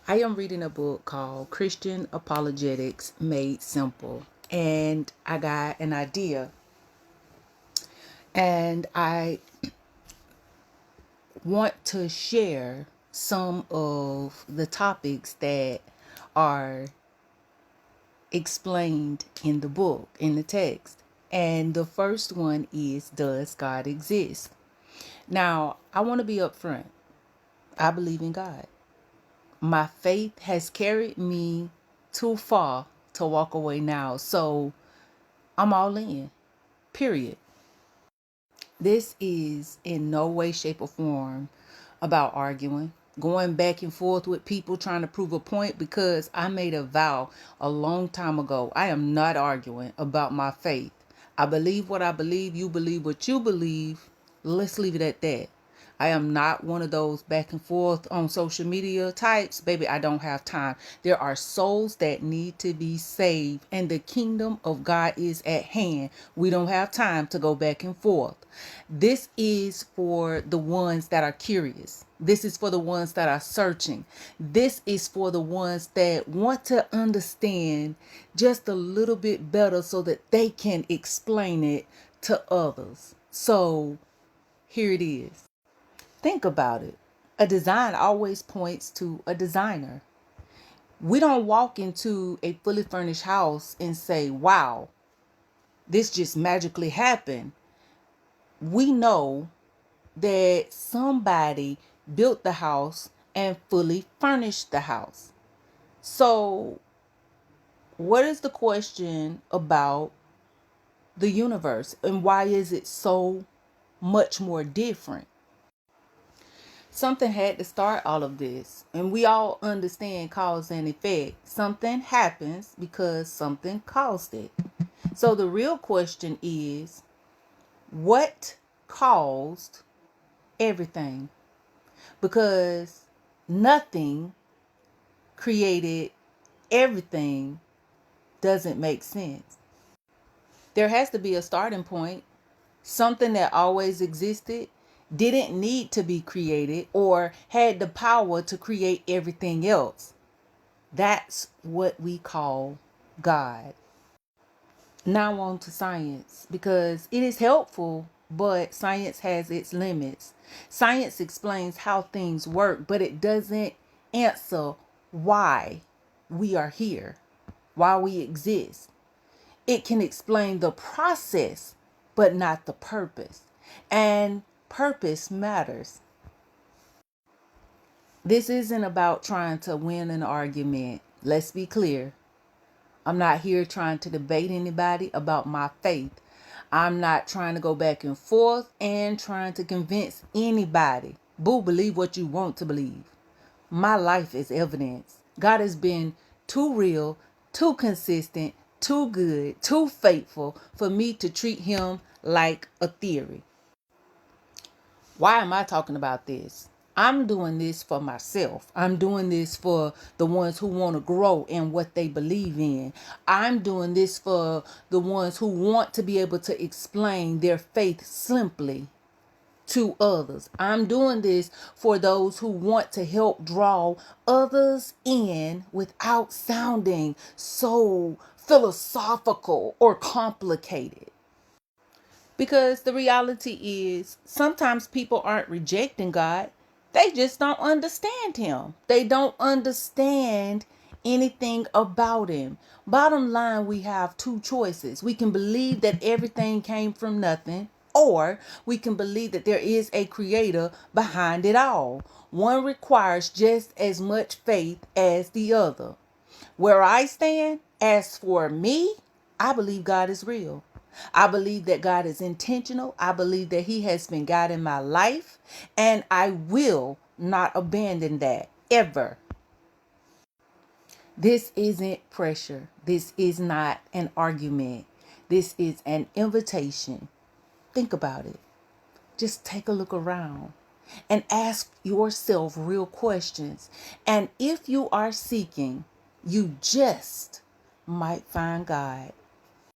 I am reading a book called Christian Apologetics Made Simple, and I got an idea, and I want to share some of the topics that are explained in the book, in the text. And the first one is, does God exist? Now, I want to be upfront. I believe in God. My faith has carried me too far to walk away now. So I'm all in, period. This is in no way, shape, or form about arguing, going back and forth with people trying to prove a point, because I made a vow a long time ago. I am not arguing about my faith. I believe what I believe. You believe what you believe. Let's leave it at that. I am not one of those back and forth on social media types. Baby, I don't have time. There are souls that need to be saved, and the kingdom of God is at hand. We don't have time to go back and forth. This is for the ones that are curious. This is for the ones that are searching. This is for the ones that want to understand just a little bit better so that they can explain it to others. So here it is. Think about it. A design always points to a designer. We don't walk into a fully furnished house and say, wow, this just magically happened. We know that somebody built the house and fully furnished the house. So, what is the question about the universe, and why is it so much more different? Something had to start all of this, and we all understand cause and effect. Something happens because something caused it. So the real question is, what caused everything? Because nothing created everything doesn't make sense. There has to be a starting point. Something that always existed didn't need to be created or had the power to create everything else. That's what we call God. Now on to science, because it is helpful, but science has its limits. Science explains how things work, but it doesn't answer why we are here, why we exist. It can explain the process, but not the purpose. And purpose matters. This isn't about trying to win an argument. Let's be clear. I'm not here trying to debate anybody about my faith. I'm not trying to go back and forth and trying to convince anybody. Boo, believe what you want to believe. My life is evidence. God has been too real, too consistent, too good, too faithful for me to treat him like a theory. Why am I talking about this? I'm doing this for myself. I'm doing this for the ones who want to grow in what they believe in. I'm doing this for the ones who want to be able to explain their faith simply to others. I'm doing this for those who want to help draw others in without sounding so philosophical or complicated. Because the reality is, sometimes people aren't rejecting God. They just don't understand him. They don't understand anything about him. Bottom line, we have two choices. We can believe that everything came from nothing, or we can believe that there is a creator behind it all. One requires just as much faith as the other. Where I stand, as for me, I believe God is real. I believe that God is intentional. I believe that he has been God in my life, and I will not abandon that ever. This isn't pressure. This is not an argument. This is an invitation. Think about it. Just take a look around and ask yourself real questions. And if you are seeking, you just might find God.